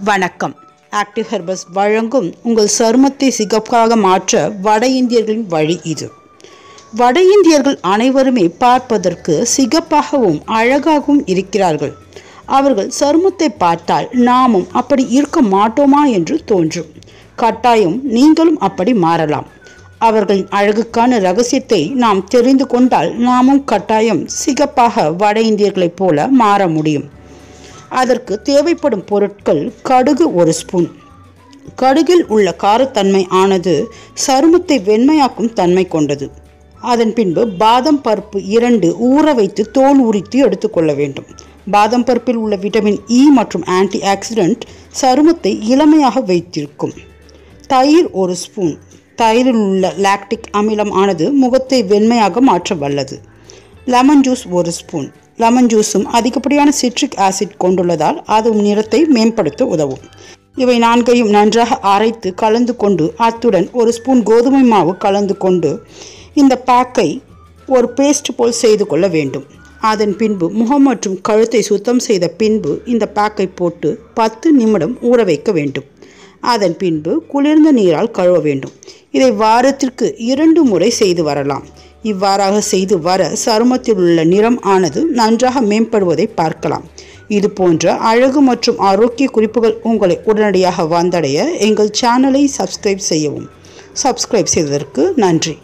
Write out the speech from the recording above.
வணக்கம். Active herbals வழங்கும் உங்கள் சருமத்தை சிகப்பாக மாற்ற வட இந்தியர்களின் வழி இது. வட இந்தியர்கள் அனைவருமே பார்ப்பதற்கு சிகப்பாகவும் அழகாகவும் இருக்கிறார்கள். அவர்கள் சருமத்தை பார்த்தால் நாமும் அப்படி இருக்க மாட்டோமா என்று தோன்றும். கட்டாயம் நீங்களும் அப்படி மாறலாம். அவர்களின் அழகுக்கான ரகசியத்தை நாம் தெரிந்து கொண்டால் நாமும் கட்டாயம் சிகப்பாக வட இந்தியர்களைப் போல மாற முடியும். அதற்கு தேவைப்படும் பொருட்கள்: கடுகு 1 ஸ்பூன். கடுகில் உள்ள காரத்தன்மை ஆனது சருமத்தை வெண்மையாக்கும் தன்மை கொண்டது. அதன் பின்பு பாதாம் பருப்பு 2 ஊற வைத்து தோல் உரித்து எடுத்துக்கொள்ள வேண்டும். பாதாம் பருப்பில் உள்ள விட்டமின் இ மற்றும் ஆன்டி ஆக்சிடென்ட் சருமத்தை இளமையாக வைத்திருக்கும். தயிர் 1 ஸ்பூன். தயிரில் உள்ள லாக்டிக் அமிலம் ஆனது முகத்தை வெண்மையாக மாற்ற வல்லது. Lemon juice 1 spoon. லெமன் ஜூஸும் அதிகப்படியான சிட்ரிக் ஆசிட் கொண்டுள்ளதால் அதுவும் நிறத்தை மேம்படுத்த உதவும். இவை 4ஐயும் நன்றாக அரைத்து கலந்து கொண்டு அத்துடன் 1 ஸ்பூன் கோதுமை மாவு கலந்து கொண்டு இந்த பேக்கை ஒரு பேஸ்ட் போல் செய்து கொள்ள வேண்டும். அதன் பின்பு முகம் மற்றும் கழுத்தை சுத்தம் செய்த பின்பு இந்த பேக்கை போட்டு 10 நிமிடம் ஊற வைக்க வேண்டும். அதன் பின்பு குளிர்ந்த நீரால் கழுவ வேண்டும். இதை வாரத்திற்கு 2 முறை செய்து வரலாம். இவ்வாறாக செய்து வர சருமத்தில் உள்ள நிறம் ஆனது நன்றாக மேம்படுவதை பார்க்கலாம். இது போன்ற அழகு மற்றும் ஆரோக்கிய குறிப்புகள் உங்களை உடனடியாக வந்தடைய எங்கள் சேனலை சப்ஸ்கிரைப் செய்யவும். சப்ஸ்கிரைப் செய்ததற்கு நன்றி.